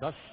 10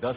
10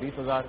20,000,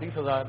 30,000,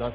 10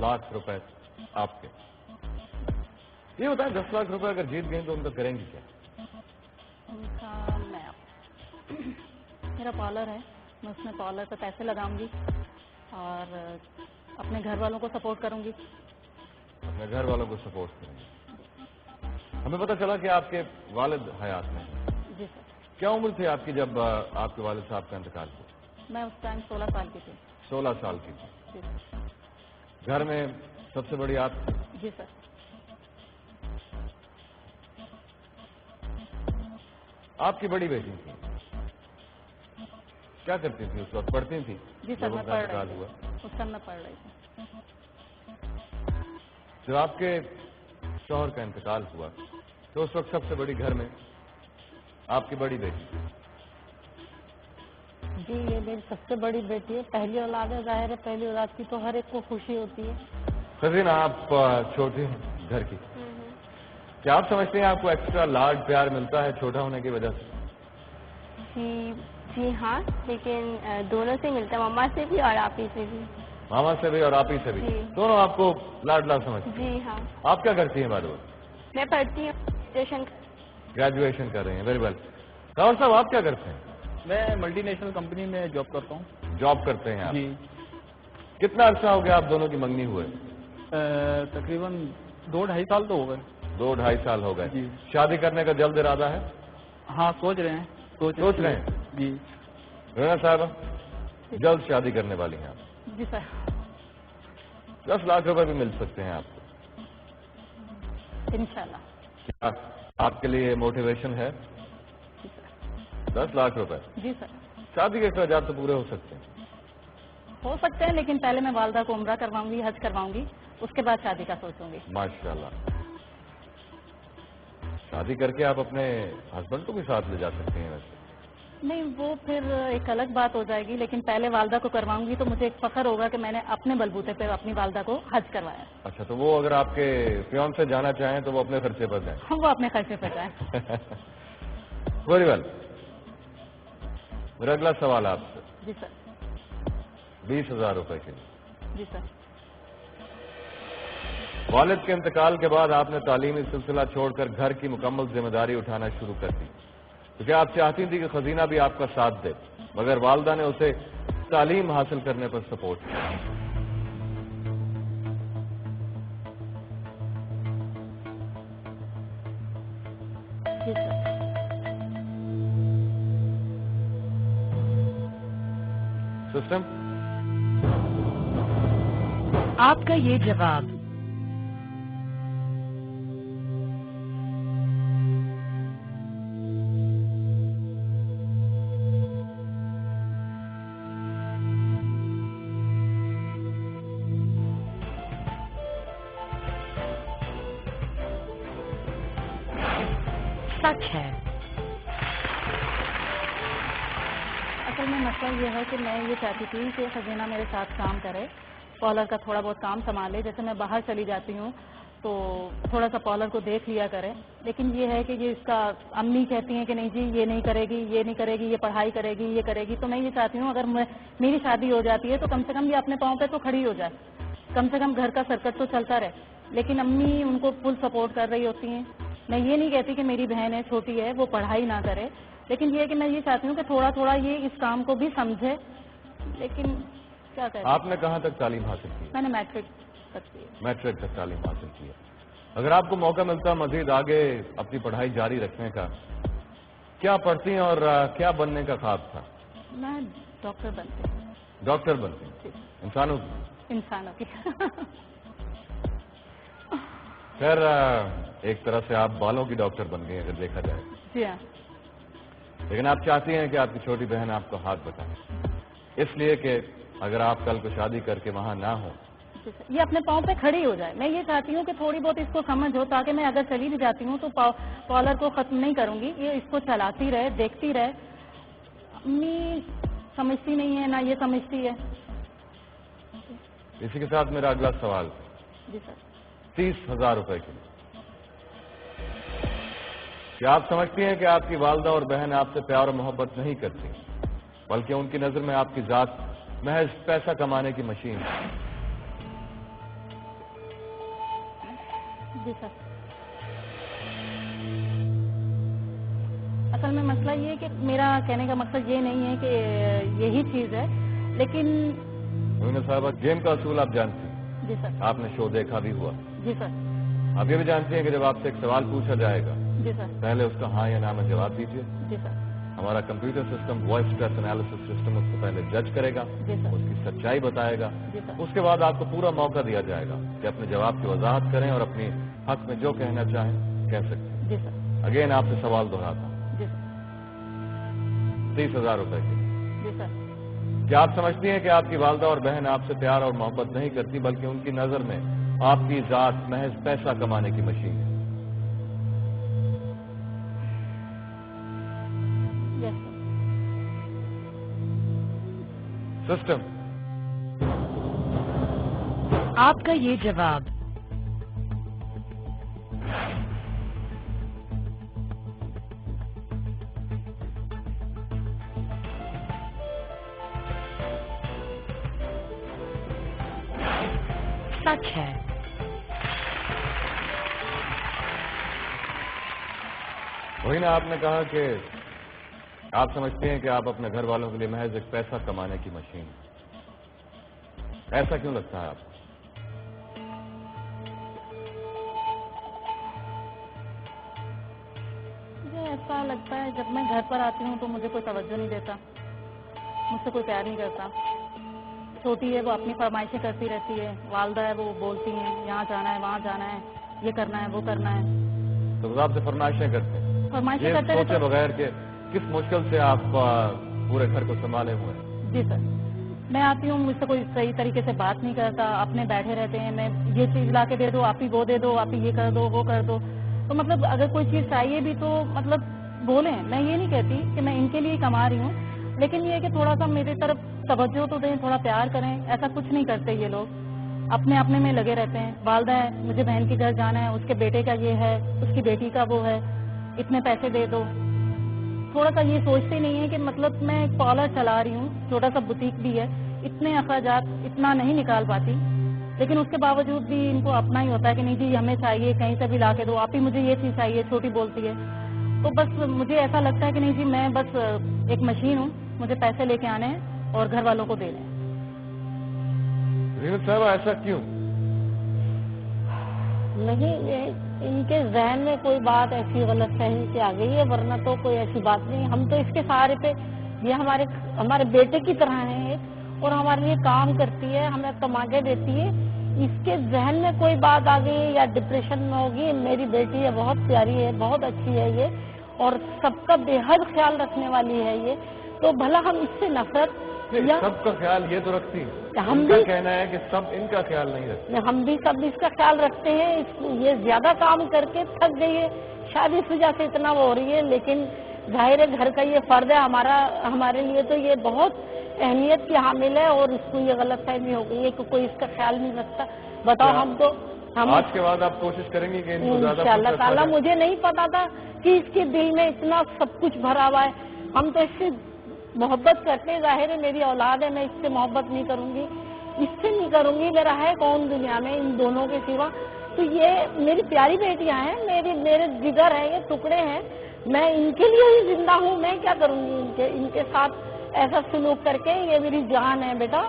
لاکھ روپے آپ کے. یہ بتائیں 10 لاکھ روپے اگر جیت گئیں تو ان کا کریں گی کیا؟ ان کا میرا پارلر ہے, میں اس میں پارلر پہ پیسے لگاؤں گی اور اپنے گھر والوں کو سپورٹ کروں گی. اپنے گھر والوں کو سپورٹ کریں گے. ہمیں پتہ چلا کہ آپ کے والد حیات میں ہیں. جی سر. کیا عمر تھی آپ کی جب آپ کے والد صاحب کا انتقال ہوا؟ میں اس ٹائم 16 سال کی تھی. 16 سال کی تھی. جی سر. گھر میں سب سے بڑی آپ تھی؟ جی سر. آپ کی بڑی بیٹی تھی, کیا کرتی تھی اس وقت؟ پڑھتی تھی؟ جی سر, میں پڑھ انتقال رہی ہوا تھی. اس ٹائم میں پڑھ رہی تھی. جب آپ کے شوہر کا انتقال ہوا تو اس وقت سب سے بڑی گھر میں آپ کی بڑی بیٹی تھی. جی یہ میری سب سے بڑی بیٹی ہے, پہلی اولاد ہے. ظاہر ہے پہلی اولاد کی تو ہر ایک کو خوشی ہوتی ہے. خزینہ آپ چھوٹے ہیں گھر کی, کیا آپ سمجھتے ہیں آپ کو ایکسٹرا لاڈ پیار ملتا ہے چھوٹا ہونے کی وجہ سے؟ جی ہاں, لیکن دونوں سے ملتا ہے, مما سے بھی اور آپ ہی سے بھی. ماما سے بھی اور آپ ہی سے بھی, جی. دونوں آپ کو لاڈلا سمجھتے ہیں؟ جی ہاں. آپ کیا کرتی ہیں بعد میں؟ میں پڑھتی ہوں, گریجویشن کر رہی ہیں. Very well. راول صاحب آپ کیا کرتے ہیں؟ میں ملٹی نیشنل کمپنی میں جاب کرتا ہوں. جاب کرتے ہیں آپ؟ جی. کتنا عرصہ ہو گیا آپ دونوں کی منگنی ہوئے؟ تقریباً 2-2.5 سال تو ہو گئے. 2-2.5 سال ہو گئے. جی. شادی کرنے کا جلد ارادہ ہے؟ ہاں سوچ رہے ہیں. سوچ رہے ہیں؟ جی. رینا صاحبہ جلد شادی کرنے والی ہیں آپ؟ جی سر. 10 لاکھ روپے بھی مل سکتے ہیں آپ کو انشاءاللہ. کیا آپ کے لیے موٹیویشن ہے؟ جی سر. 10 لاکھ روپے جی سر. شادی کے اخراجات تو پورے ہو سکتے ہیں؟ ہو سکتے ہیں, لیکن پہلے میں والدہ کو عمرہ کرواؤں گی, حج کرواؤں گی, اس کے بعد شادی کا سوچوں گی. ماشاءاللہ. شادی کر کے آپ اپنے ہسبینڈ کو بھی ساتھ لے جا سکتے ہیں ویسے؟ نہیں, وہ پھر ایک الگ بات ہو جائے گی, لیکن پہلے والدہ کو کرواؤں گی تو مجھے ایک فخر ہوگا کہ میں نے اپنے بلبوتے پہ اپنی والدہ کو حج کروایا. اچھا, تو وہ اگر آپ کے پیون سے جانا چاہیں تو وہ اپنے خرچے پر جائیں؟ وہ اپنے خرچے پہ جائیں. Very well. میرا اگلا سوال آپ سے. جی سر. 20,000 روپے کے لیے. جی سر. والد کے انتقال کے بعد آپ نے تعلیمی سلسلہ چھوڑ کر گھر کی مکمل ذمہ داری اٹھانا شروع کر دی, کیونکہ آپ چاہتی تھی کہ خزینہ بھی آپ کا ساتھ دے, مگر والدہ نے اسے تعلیم حاصل کرنے پر سپورٹ کیا. جی سر. سسٹم آپ کا یہ جواب سچ ہے. اصل میں مسئلہ یہ ہے کہ میں یہ چاہتی تھی کہ خزینہ میرے ساتھ کام کرے, پارلر کا تھوڑا بہت کام سنبھالے. جیسے میں باہر چلی جاتی ہوں تو تھوڑا سا پارلر کو دیکھ لیا کرے, لیکن یہ ہے کہ یہ اس کا امی کہتی ہیں کہ نہیں جی یہ نہیں کرے گی, یہ نہیں کرے گی, یہ پڑھائی کرے گی, یہ کرے گی. تو میں یہ چاہتی ہوں اگر میری شادی ہو جاتی ہے تو کم سے کم یہ اپنے پاؤں پہ تو کھڑی ہو جائے, کم سے کم گھر کا سرکٹ تو چلتا رہے. لیکن امی ان کو فل سپورٹ کر رہی ہوتی ہیں. میں یہ نہیں کہتی کہ میری بہن ہے, چھوٹی ہے, وہ پڑھائی نہ کرے, لیکن یہ ہے کہ میں یہ چاہتی ہوں کہ تھوڑا تھوڑا یہ اس کام کو بھی سمجھے. لیکن کیا کہتے ہیں, آپ نے کہاں تک تعلیم حاصل کی؟ میں نے میٹرک تک کی. میٹرک تک تعلیم حاصل کی ہے. اگر آپ کو موقع ملتا مزید آگے اپنی پڑھائی جاری رکھنے کا, کیا پڑھتی ہیں اور کیا بننے کا خواب تھا؟ میں ڈاکٹر بنتی ہوں. ڈاکٹر بنتی ہیں؟ انسانوں کی؟ انسانوں کی. خیر, ایک طرح سے آپ بالوں کی ڈاکٹر بن گئی اگر دیکھا جائے. جی ہاں. لیکن آپ چاہتی ہیں کہ آپ کی چھوٹی بہن آپ کو ہاتھ بتائے, اس لیے کہ اگر آپ کل کو شادی کر کے وہاں نہ ہوں یہ اپنے پاؤں پہ کھڑی ہو جائے. میں یہ چاہتی ہوں کہ تھوڑی بہت اس کو سمجھ ہو, تاکہ میں اگر چلی بھی جاتی ہوں تو پارلر کو ختم نہیں کروں گی, یہ اس کو چلاتی رہے, دیکھتی رہے. امی سمجھتی نہیں ہے, نہ یہ سمجھتی ہے. اسی کے ساتھ میرا اگلا سوال. جی سر. 30,000 روپے کے لیے. کیا آپ سمجھتی ہیں کہ آپ کی والدہ اور بہن آپ سے پیار اور محبت نہیں کرتی, بلکہ ان کی نظر میں آپ کی ذات محض پیسہ کمانے کی مشین ہے؟ جی سر. اصل میں مسئلہ یہ ہے کہ میرا کہنے کا مقصد یہ نہیں ہے کہ یہی چیز ہے، لیکن مومنہ صاحبہ گیم کا اصول آپ جانتی ہیں. جی سر. آپ نے شو دیکھا بھی ہوا. جی سر. آپ یہ بھی جانتے ہیں کہ جب آپ سے ایک سوال پوچھا جائے گا جی سر. پہلے اس کا ہاں یا نہ میں جواب دیجیے. جی سر. ہمارا computer system voice stress analysis system اس کو پہلے جج کرے گا، جی سر. اس کی سچائی بتائے گا. جی سر. اس کے بعد آپ کو پورا موقع دیا جائے گا کہ اپنے جواب کی وضاحت کریں اور اپنی حق میں جو کہنا چاہیں کہہ سکتے ہیں. جی سر. اگین آپ سے سوال دہراتا ہوں. جی سر. 30,000 روپے کے. جی سر. کیا آپ سمجھتی ہیں کہ آپ کی والدہ اور بہن آپ سے پیار اور محبت نہیں کرتی بلکہ ان کی نظر میں آپ کی ذات محض پیسہ کمانے کی مشین ہے؟ یس سر. سسٹم. آپ کا یہ جواب سچ ہے. وہی نا آپ نے کہا کہ آپ سمجھتے ہیں کہ آپ اپنے گھر والوں کے لیے محض ایک پیسہ کمانے کی مشین ہے. ایسا کیوں لگتا ہے آپ کو؟ مجھے ایسا لگتا ہے جب میں گھر پر آتی ہوں تو مجھے کوئی توجہ نہیں دیتا، مجھ سے کوئی پیار نہیں کرتا. چھوٹی ہے وہ اپنی فرمائشیں کرتی رہتی ہے، والدہ ہے وہ بولتی ہیں یہاں جانا ہے وہاں جانا ہے، یہ کرنا ہے وہ کرنا ہے. تو وہ آپ سے فرمائشیں کرتے ہیں، فرمائشیں یہ کرتے سوچے رہتے. بغیر کہ کس مشکل سے آپ پورے گھر کو سنبھالے ہوئے ہیں. جی سر. میں آتی ہوں مجھ سے کوئی صحیح طریقے سے بات نہیں کرتا، اپنے بیٹھے رہتے ہیں. میں یہ چیز لا کے دے دو، آپ ہی وہ دے دو، آپ ہی یہ کر دو وہ کر دو. تو مطلب اگر کوئی چیز چاہیے بھی تو مطلب بولیں. میں یہ نہیں کہتی کہ میں ان کے لیے کما رہی ہوں، لیکن یہ ہے کہ تھوڑا سا میری طرف توجہ تو دیں، تھوڑا پیار کریں. ایسا کچھ نہیں کرتے یہ لوگ، اپنے میں لگے رہتے ہیں. والدہ ہے مجھے بہن کے گھر جانا ہے، اس کے بیٹے کا یہ ہے، اس کی بیٹی کا وہ ہے، اتنے پیسے دے دو. تھوڑا سا یہ سوچتے نہیں ہے کہ مطلب میں ایک پارلر چلا رہی ہوں، چھوٹا سا بوتیک بھی ہے، اتنے اخراجات اتنا نہیں نکال پاتی، لیکن اس کے باوجود بھی ان کو اپنا ہی ہوتا ہے کہ نہیں جی ہمیں چاہیے کہیں سے بھی لا کے دو، آپ ہی مجھے یہ چیز چاہیے. چھوٹی بولتی ہے تو بس مجھے ایسا لگتا ہے کہ نہیں جی میں بس ایک مشین ہوں، مجھے پیسے لے کے آنے ہیں اور گھر والوں کو دینے ہیں. زینت صاحب ایسا کیوں؟ نہیں، ان کے ذہن میں کوئی بات ایسی غلط فہمی سے آ گئی ہے، ورنہ تو کوئی ایسی بات نہیں. ہم تو اس کے سہارے پہ، یہ ہمارے بیٹے کی طرح ہے اور ہمارے لیے کام کرتی ہے، ہمیں کما کے دیتی ہے. اس کے ذہن میں کوئی بات آ گئی یا ڈپریشن میں ہوگی. میری بیٹی ہے، بہت پیاری ہے، بہت اچھی ہے یہ، اور سب کا بے حد خیال رکھنے والی ہے یہ. تو بھلا ہم اس سے نفرت یا سب کا خیال یہ تو رکھتی ہیں، ہم ان کا بھی کہنا ہے کہ سب ان کا خیال نہیں رکھتے. ہم بھی سب اس کا خیال رکھتے ہیں. یہ زیادہ کام کر کے تھک گئی ہے، شاید اس وجہ سے اتنا وہ ہو رہی ہے. لیکن ظاہر ہے گھر کا یہ فرض ہے ہمارے لیے، تو یہ بہت اہمیت کی حامل ہے. اور اس کو یہ غلط فہمی ہو گئی ہے کہ کوئی اس کا خیال نہیں رکھتا. بتاؤ ہم آج کے بعد آپ کوشش کریں گی کہ ان کو زیادہ انشاء اللہ تعالیٰ. مجھے نہیں پتا تھا کہ اس کے دل میں اتنا سب کچھ بھرا ہوا ہے. ہم تو اس سے محبت کرتے ہیں، ظاہر ہے میری اولاد ہے، میں اس سے محبت نہیں کروں گی، اس سے نہیں کروں گی. میرا ہے کون دنیا میں ان دونوں کے سوا؟ تو یہ میری پیاری بیٹیاں ہیں، میرے جگر ہیں، یہ ٹکڑے ہیں. میں ان کے لیے ہی زندہ ہوں. میں کیا کروں گی ان کے ساتھ ایسا سلوک کر کے؟ یہ میری جان ہے بیٹا،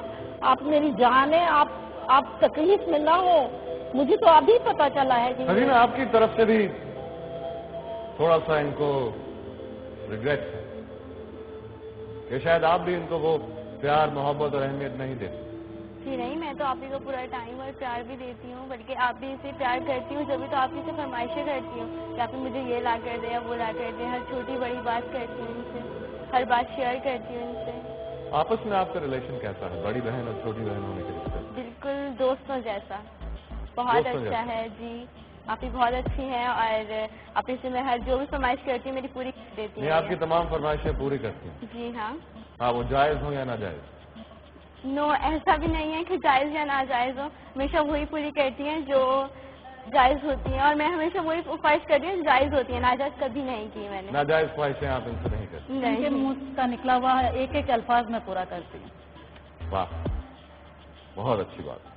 آپ میری جان ہے. آپ تکلیف میں نہ ہو. مجھے تو ابھی پتا چلا ہے کہ حسینہ آپ کی طرف سے بھی تھوڑا سا ان کو ریگریٹ ہے کہ شاید آپ بھی ان کو وہ پیار محبت اور اہمیت نہیں دیتے. جی نہیں، میں تو آپ ہی کو پورا ٹائم اور پیار بھی دیتی ہوں، بلکہ آپ بھی اسے پیار کرتی ہوں. جبھی تو آپ ہی سے فرمائشیں کرتی ہوں کہ آپ مجھے یہ لا کر دیں یا وہ لا کر دیں. ہر چھوٹی بڑی بات کرتی ہوں ان سے، ہر بات شیئر کرتی ہوں ان سے. آپس میں آپ کا ریلیشن کیسا ہے، بڑی بہن اور چھوٹی بہن ہونے کے رشتے؟ بالکل دوستوں جیسا، بہت اچھا ہے. جی آپ ہی بہت اچھی ہیں اور آپ ہی سے میں ہر جو بھی فرمائش کرتی ہوں میری پوری کر دیتی نہیں، ہیں. آپ کی تمام فرمائشیں پوری کرتی ہیں؟ جی ہاں. ہاں، وہ جائز ہوں یا ناجائز؟ نو، ایسا بھی نہیں ہے کہ جائز یا ناجائز ہو. ہمیشہ وہی پوری کرتی ہیں جو جائز ہوتی ہیں، اور میں ہمیشہ وہی خواہش کرتی ہوں جائز ہوتی ہیں. ناجائز کبھی نہیں کی میں نے. ناجائز خواہشیں آپ ان سے نہیں کرتی؟ ان کے منہ کا نکلا ہوا ایک ایک الفاظ میں پورا کرتی ہوں. واہ، بہت اچھی بات.